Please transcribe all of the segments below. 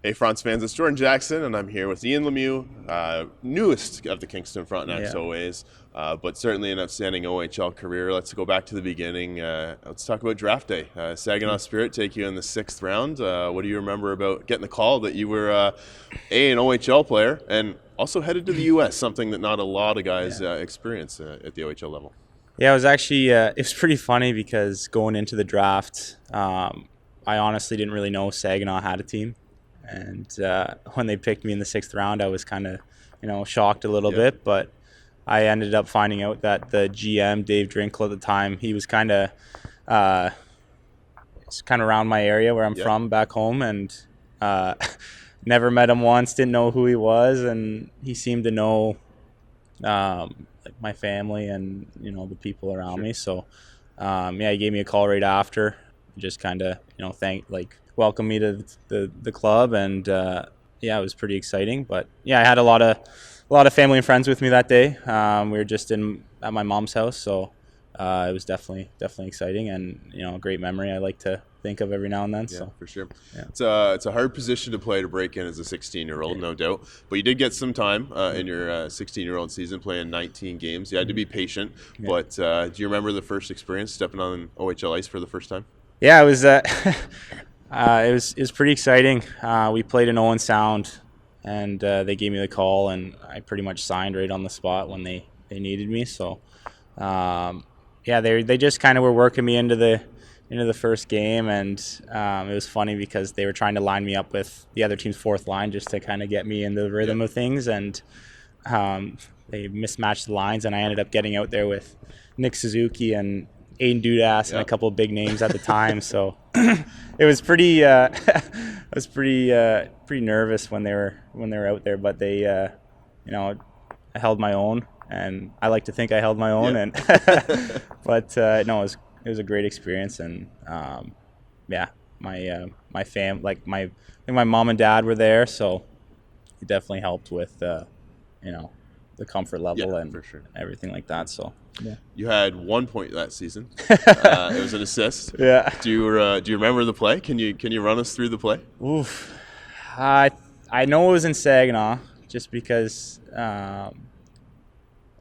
Hey, France fans, it's Jordan Jackson, and I'm here with Ian Lemieux, newest of the Kingston Frontenacs Yeah. always, but certainly an outstanding OHL career. Let's go back to the beginning. Let's talk about draft day. Saginaw Spirit take you in the 6th round. What do you remember about getting the call that you were an OHL player and also headed to the U.S., something that not a lot of guys Yeah. experience at the OHL level? Yeah, it was actually it was pretty funny because going into the draft, I honestly didn't really know Saginaw had a team, and when they picked me in the 6th round, I was kind of shocked a little Yeah, bit, but I ended up finding out that the GM Dave Drinkle at the time, he was uh, kind of around my area where I'm yeah, from back home, and uh, never met him once, didn't know who he was, and he seemed to know like my family and the people around sure. me. So yeah, he gave me a call right after, just kind of welcome me to the club, and yeah, it was pretty exciting. But yeah, I had a lot of family and friends with me that day. We were just at my mom's house, so it was definitely exciting, and a great memory I like to think of every now and then. Yeah, So for sure. yeah. It's a hard position to play to break in as a 16-year-old, no doubt. But you did get some time in your 16-year-old season playing 19 games. You had to be patient. Yeah. But do you remember the first experience stepping on OHL ice for the first time? Yeah, it was. It was pretty exciting. We played in Owen Sound, and they gave me the call, and I pretty much signed right on the spot when they needed me. So, yeah, they just kind of were working me into the first game, and it was funny because they were trying to line me up with the other team's fourth line just to kind of get me into the rhythm Yeah. of things, and they mismatched the lines, and I ended up getting out there with Nick Suzuki and Aiden Dudas and Yeah. a couple of big names at the time. So it was pretty. I was pretty nervous when they were out there, but I held my own, and I like to think I held my own. Yeah. And but no, it was a great experience, and yeah, my I think my mom and dad were there, so it definitely helped with the comfort level Yeah, and for sure. everything like that. So yeah. You had 1 point that season. It was an assist. Yeah. Do you remember the play? Can you run us through the play? Oof. I know it was in Saginaw just because I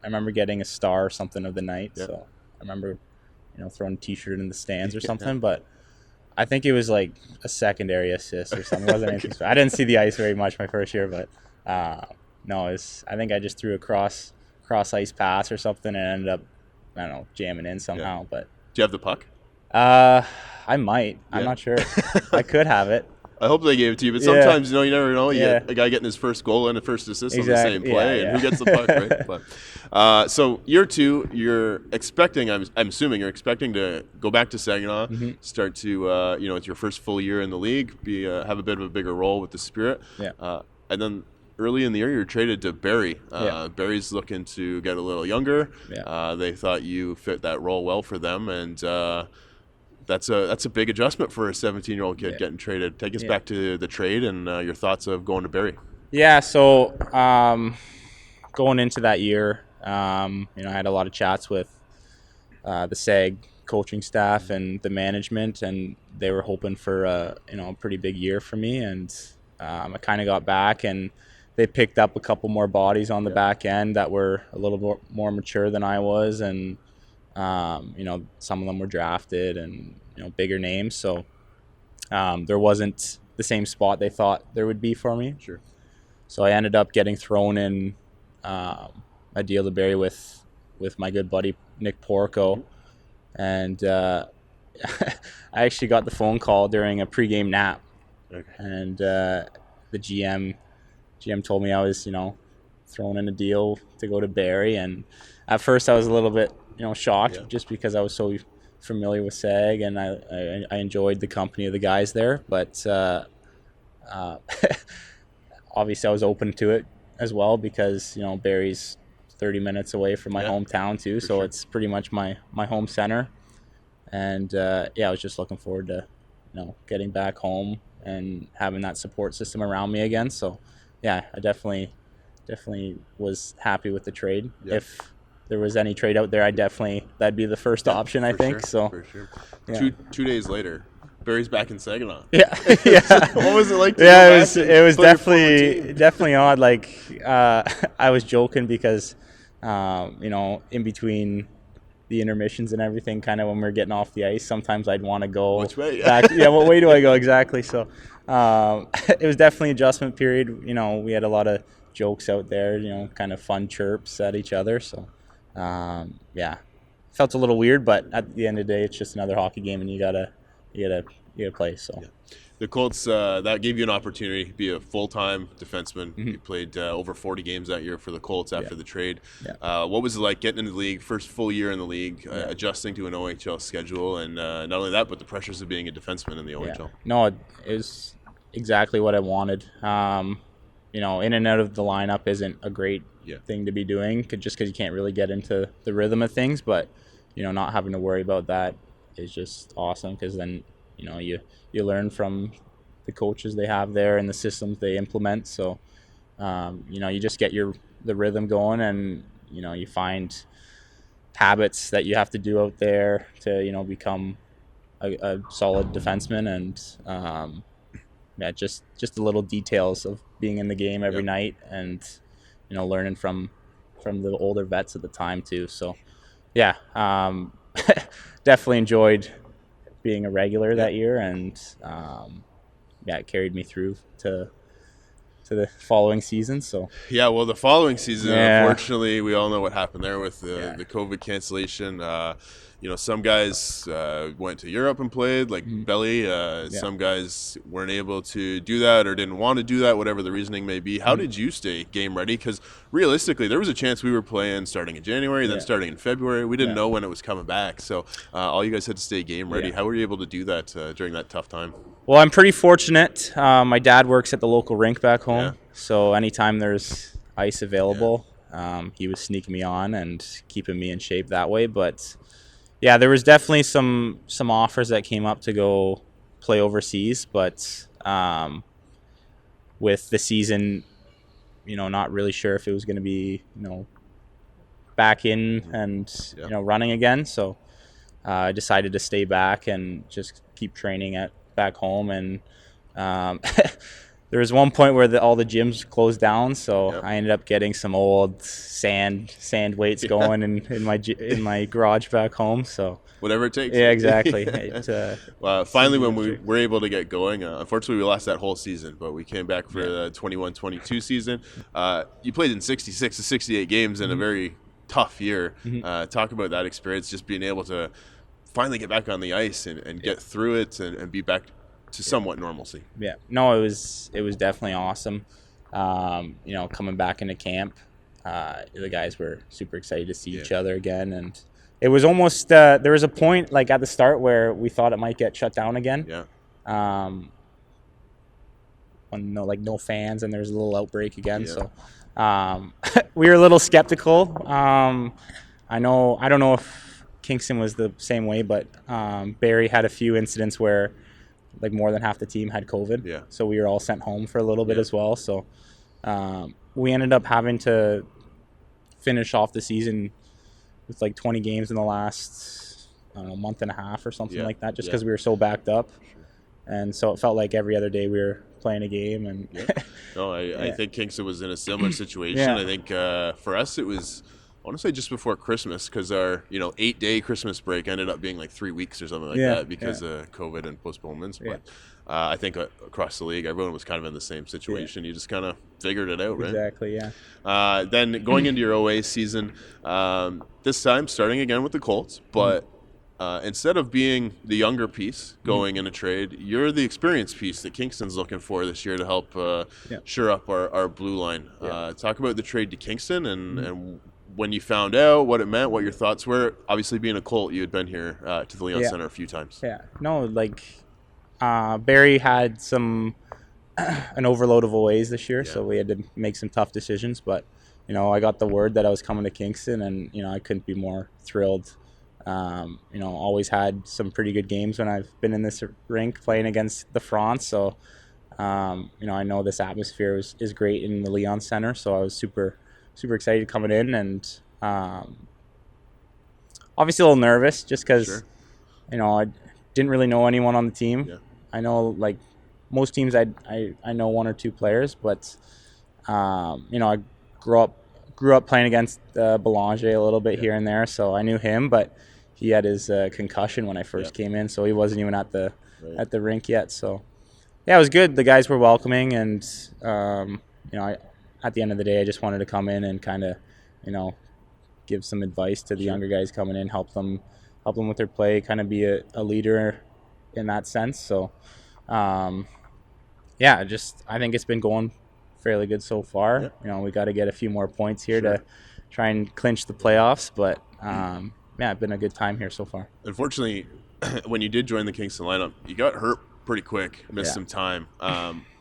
remember getting a star or something of the night. Yeah. So I remember, throwing a T-shirt in the stands or Yeah. something. But I think it was like a secondary assist or something. It wasn't anything special. I didn't see the ice very much my first year, but no, I think I just threw a cross ice pass or something and ended up, I don't know, jamming in somehow. Do But you have the puck? I might. I'm Yeah. not sure. I could have it. I hope they gave it to you, but Yeah. sometimes you never know. You Yeah. get a guy getting his first goal and a first assist on the Exactly. same play, Yeah, and who yeah. gets the puck, right? But so year two, you're expecting. I'm assuming you're expecting to go back to Saginaw, start to it's your first full year in the league, have a bit of a bigger role with the Spirit, Yeah. and then early in the year you're traded to Barrie. Yeah. Barrie's looking to get a little younger. Yeah. They thought you fit that role well for them, and that's a big adjustment for a 17-year-old kid Yeah. getting traded. Take us Yeah. back to the trade and your thoughts of going to Barrie. Yeah, so going into that year, I had a lot of chats with the SAG coaching staff and the management, and they were hoping for a pretty big year for me. And I kind of got back, and they picked up a couple more bodies on the back end that were a little more mature than I was, and some of them were drafted and bigger names. So there wasn't the same spot they thought there would be for me. Sure. So I ended up getting thrown in a deal to Barrie with my good buddy Nick Porco, and I actually got the phone call during a pregame nap, Okay. and the GM told me I was thrown in a deal to go to Barrie, and at first I was a little bit shocked, Yeah. just because I was so familiar with SAG, and I enjoyed the company of the guys there, but obviously I was open to it as well because Barrie's 30 minutes away from my Yeah, hometown too, so sure. it's pretty much my home center. And yeah, I was just looking forward to getting back home and having that support system around me again. So yeah, I definitely was happy with the trade. Yeah. If there was any trade out there, that'd be the first option, I For think. sure, So for sure. yeah. Two days later, Barrie's back in Saginaw. Yeah, yeah. What was it like to Yeah, go it back was and it was play your former team? definitely odd. Like I was joking because in between the intermissions and everything, kind of when we're getting off the ice, sometimes I'd want to go Which way? back. Yeah, what way do I go exactly? So it was definitely adjustment period. We had a lot of jokes out there. Kind of fun chirps at each other. So yeah, felt a little weird, but at the end of the day, it's just another hockey game, and you gotta play. So. Yeah. The Colts, that gave you an opportunity to be a full-time defenseman. Mm-hmm. You played over 40 games that year for the Colts after the trade. Yeah. What was it like getting into the league, first full year in the league, adjusting to an OHL schedule, and not only that, but the pressures of being a defenseman in the OHL? Yeah. No, it was exactly what I wanted. In and out of the lineup isn't a great thing to be doing, just because you can't really get into the rhythm of things. But not having to worry about that is just awesome, because then you learn from the coaches they have there and the systems they implement. So you just get the rhythm going, and you find habits that you have to do out there to become a solid defenseman. And just the little details of being in the game every night, and learning from the older vets at the time too. So definitely enjoyed being a regular that year, and it carried me through to the following season. So well, the following season, unfortunately, we all know what happened there with the COVID cancellation. Some guys went to Europe and played, like Belly. Some guys weren't able to do that or didn't want to do that, whatever the reasoning may be. How did you stay game ready? Because realistically, there was a chance we were playing starting in January, then starting in February. We didn't know when it was coming back. So all you guys had to stay game ready. How were you able to do that during that tough time? Well, I'm pretty fortunate. My dad works at the local rink back home. So anytime there's ice available, he was sneaking me on and keeping me in shape that way. But there was definitely some offers that came up to go play overseas, but with the season, not really sure if it was going to be, back in and running again. So I decided to stay back and just keep training back home. And there was one point where all the gyms closed down, so I ended up getting some old sand weights going in my garage back home. So whatever it takes. Yeah, exactly. Finally, when we were able to get going, unfortunately, we lost that whole season, but we came back for the 21-22 season. You played in 66 to 68 games in a very tough year. Talk about that experience, just being able to finally get back on the ice and get through it and be back to somewhat normalcy. Yeah, no, it was definitely awesome. Coming back into camp, the guys were super excited to see each other again, and it was almost there was a point like at the start where we thought it might get shut down again. When no fans, and there was a little outbreak again. So we were a little skeptical. I don't know if Kingston was the same way, but Barrie had a few incidents where more than half the team had COVID. So we were all sent home for a little bit as well. So we ended up having to finish off the season with 20 games in the last month and a half or something like that, just because we were so backed up. And so it felt like every other day we were playing a game. And I think Kingston was in a similar situation. I think for us it was, I want to say just before Christmas, because our 8-day Christmas break ended up being 3 weeks or something like that because of COVID and postponements. But I think across the league, everyone was kind of in the same situation. You just kind of figured it out, right? Exactly, yeah. Then going into your OA season, this time starting again with the Colts, but instead of being the younger piece going in a trade, you're the experienced piece that Kingston's looking for this year to help shore up our blue line. Talk about the trade to Kingston and when you found out, what it meant, what your thoughts were. Obviously, being a Colt, you had been here to the Leon Center a few times. No, Barrie had an overload of OAs this year, so we had to make some tough decisions. But I got the word that I was coming to Kingston, and I couldn't be more thrilled. Always had some pretty good games when I've been in this rink playing against the Fronts. So I know this atmosphere is great in the Leon Center. So I was super excited coming in, and obviously a little nervous just because didn't really know anyone on the team. Yeah. I know like most teams I know one or two players, but I grew up playing against Belanger a little bit here and there, so I knew him, but he had his concussion when I first came in, so he wasn't even at the rink yet. So yeah, it was good. The guys were welcoming, and at the end of the day, I just wanted to come in and kind of, give some advice to the younger guys coming in, help them with their play, kind of be a leader in that sense. So, I think it's been going fairly good so far. Yeah. We got to get a few more points here to try and clinch the playoffs, but it's been a good time here so far. Unfortunately, when you did join the Kingston lineup, you got hurt pretty quick, missed some time.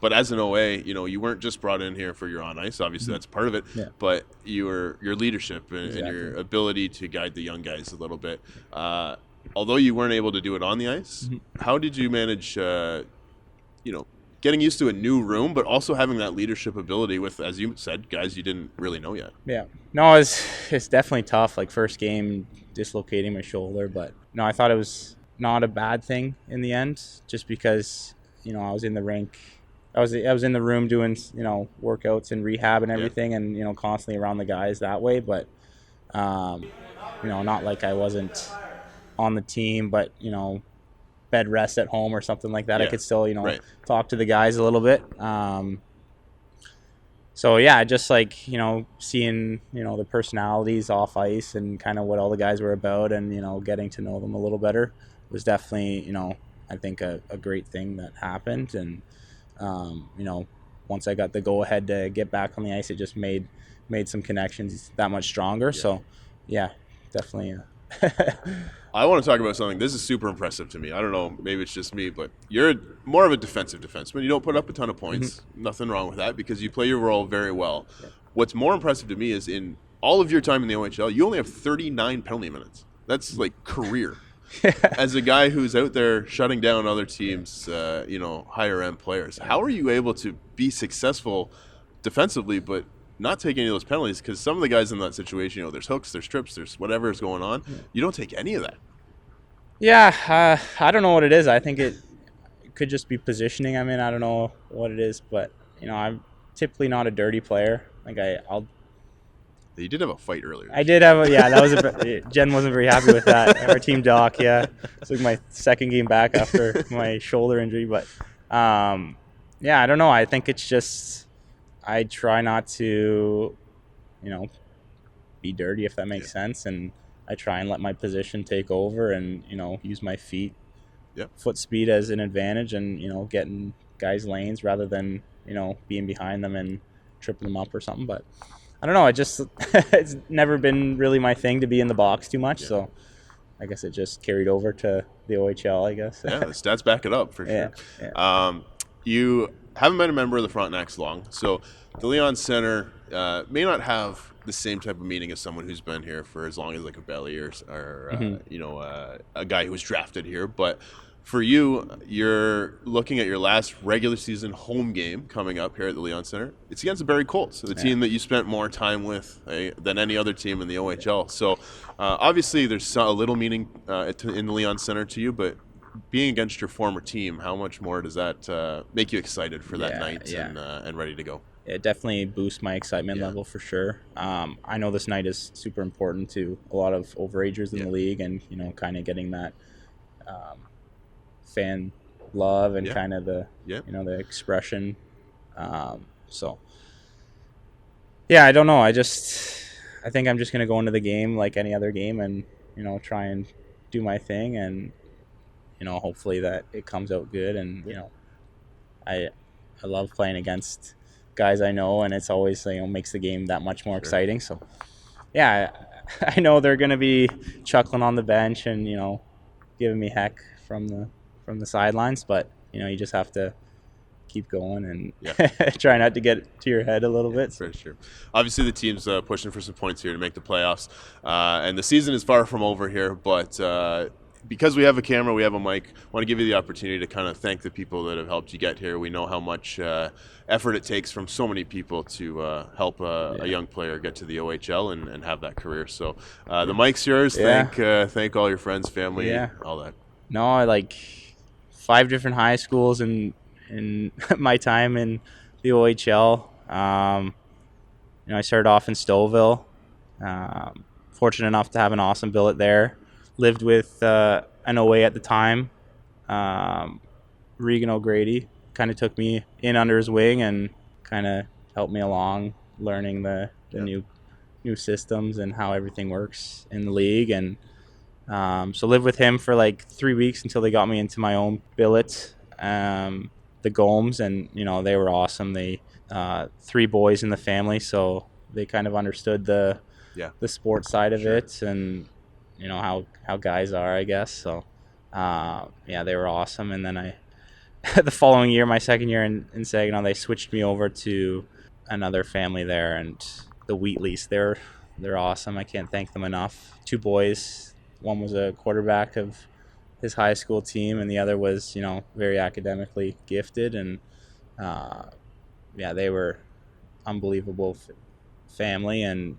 But as an OA, you weren't just brought in here for your on ice. Obviously, that's part of it. Yeah. But your leadership and your ability to guide the young guys a little bit. Although you weren't able to do it on the ice, how did you manage, getting used to a new room, but also having that leadership ability with, as you said, guys you didn't really know yet? Yeah. No, it's definitely tough. Like first game, dislocating my shoulder, but no, I thought it was not a bad thing in the end, just because I was in the rink, I was in the room doing workouts and rehab and everything, and constantly around the guys that way. But not like I wasn't on the team, but bed rest at home or something like that. I could still talk to the guys a little bit. So yeah, just like seeing the personalities off ice and kind of what all the guys were about, and getting to know them a little better was definitely I think a great thing that happened. And once I got the go ahead to get back on the ice, it just made some connections that much stronger. So yeah, definitely. I want to talk about something. This is super impressive to me. I don't know, maybe it's just me, but you're more of a defensive defenseman. You don't put up a ton of points. Nothing wrong with that because you play your role very well. Yeah. What's more impressive to me is in all of your time in the OHL, you only have 39 penalty minutes. That's like career. As a guy who's out there shutting down other teams, higher end players, how are you able to be successful defensively but not take any of those penalties? Because some of the guys in that situation, there's hooks, there's trips, there's whatever is going on. You don't take any of that. Yeah, I don't know what it is. I think it could just be positioning. I mean, I don't know what it is, but I'm typically not a dirty player. Like I'll. You did have a fight earlier. I did have that was Jen wasn't very happy with that. Our team doc, it's like my second game back after my shoulder injury, but I don't know. I think it's just I try not to, be dirty, if that makes sense, and I try and let my position take over and, use my foot speed as an advantage and, getting guys lanes rather than, being behind them and tripping them up or something. But I don't know. It's never been really my thing to be in the box too much. So I guess it just carried over to the OHL, I guess. Yeah, the stats back it up for sure. Yeah. You haven't been a member of the Frontenacs long. So the Leon Center may not have the same type of meaning as someone who's been here for as long as like a Belly or a guy who was drafted here. But for you, you're looking at your last regular season home game coming up here at the Leon Center. It's against the Barrie Colts, the team that you spent more time with than any other team in the OHL. So obviously there's a little meaning in the Leon Center to you, but being against your former team, how much more does that make you excited for that night and ready to go? It definitely boosts my excitement level for sure. I know this night is super important to a lot of overagers in the league, and kind of getting that fan love and kind of the the expression. So I don't know. I think I'm just gonna go into the game like any other game and try and do my thing, and hopefully that it comes out good. And I love playing against guys I know, and it's always makes the game that much more exciting. So I know they're gonna be chuckling on the bench and giving me heck from the sidelines, but you just have to keep going and try not to get to your head a little bit. For sure. Obviously the team's pushing for some points here to make the playoffs, and the season is far from over here, but because we have a camera, we have a mic, I want to give you the opportunity to kind of thank the people that have helped you get here. We know how much effort it takes from so many people to help a young player get to the OHL and have that career. So the mic's yours. Thank all your friends, family, all that. No, I like 5 different high schools in my time in the OHL. I started off in Stouffville. Fortunate enough to have an awesome billet there. Lived with an OA at the time, Regan O'Grady. Kind of took me in under his wing and kind of helped me along learning the new systems and how everything works in the league. And so lived with him for like 3 weeks until they got me into my own billet, the Gomes, and they were awesome. They 3 boys in the family, so they kind of understood the sports side of it, and how guys are, I guess. So they were awesome. And then the following year, my second year in Saginaw, they switched me over to another family there, and the Wheatleys. They're awesome. I can't thank them enough. 2 boys. One was a quarterback of his high school team, and the other was very academically gifted. And they were unbelievable family, and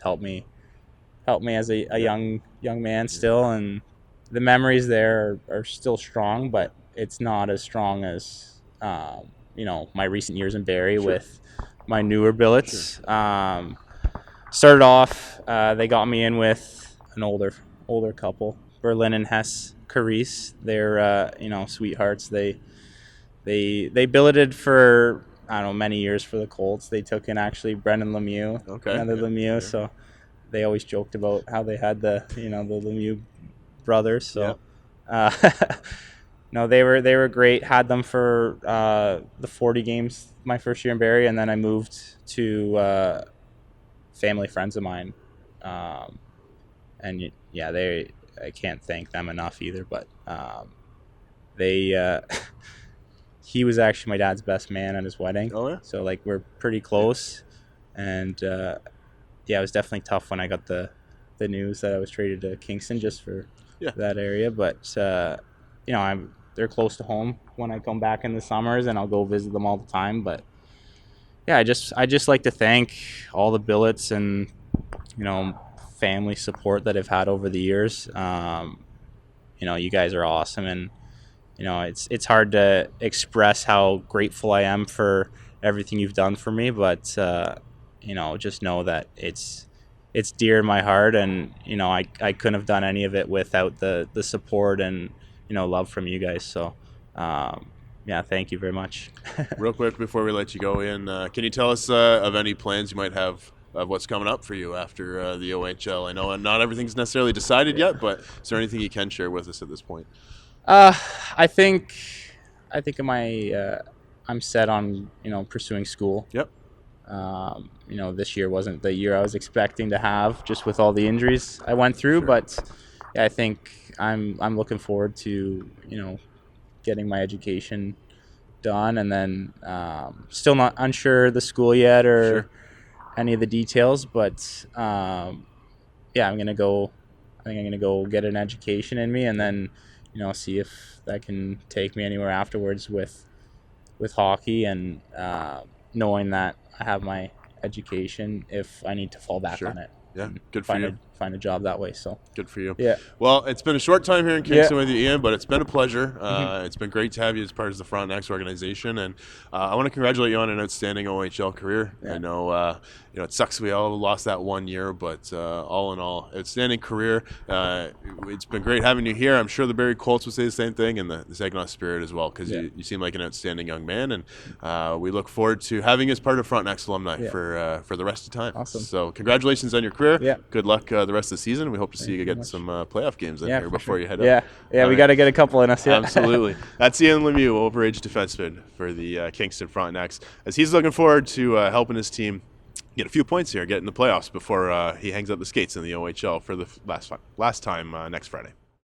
helped me as a young man still. And the memories there are still strong, but it's not as strong as my recent years in Barrie with my newer billets. Started off, they got me in with an older couple, Berlin and Hess Carice. They're sweethearts. They billeted for many years for the Colts. They took in actually Brendan Lemieux, another Lemieux. So they always joked about how they had the the Lemieux brothers. So no, they were great. Had them for the 40 games my first year in Barrie, and then I moved to family friends of mine, and I can't thank them enough either. But they he was actually my dad's best man at his wedding. Oh, yeah? So like we're pretty close, and it was definitely tough when I got the news that I was traded to Kingston just for that area. But they're close to home when I come back in the summers, and I'll go visit them all the time. But I just like to thank all the billets and family support that I've had over the years. You guys are awesome, and it's hard to express how grateful I am for everything you've done for me. But just know that it's dear in my heart, and I couldn't have done any of it without the support and love from you guys. So thank you very much. Real quick before we let you go in, can you tell us of any plans you might have of what's coming up for you after the OHL? I know not everything's necessarily decided yet, but is there anything you can share with us at this point? I think I'm set on pursuing school. Yep. This year wasn't the year I was expecting to have, just with all the injuries I went through. Sure. But I think I'm looking forward to getting my education done, and then still not unsure the school yet or any of the details. But I'm gonna go. I think I'm gonna go get an education in me, and then see if that can take me anywhere afterwards with hockey, and knowing that I have my education if I need to fall back on it. Yeah, good for you. Find a job that way. So good for you. Yeah. Well, it's been a short time here in Kingston with you, Ian, but it's been a pleasure. It's been great to have you as part of the Frontenacs organization, and I want to congratulate you on an outstanding OHL career. Yeah. I know it sucks we all lost that 1 year, but all in all, outstanding career. It's been great having you here. I'm sure the Barrie Colts would say the same thing, and the Saginaw Spirit as well, because you seem like an outstanding young man, and we look forward to having you as part of Frontenacs alumni for the rest of the time. Awesome. So congratulations on your career. Yeah. Good luck the rest of the season. We hope to see you get some playoff games in here before you head up. Yeah, we got to get a couple in us. Yeah. Absolutely. That's Ian Lemieux, overage defenseman for the Kingston Frontenacs, as he's looking forward to helping his team get a few points here, get in the playoffs before he hangs up the skates in the OHL for the last time next Friday.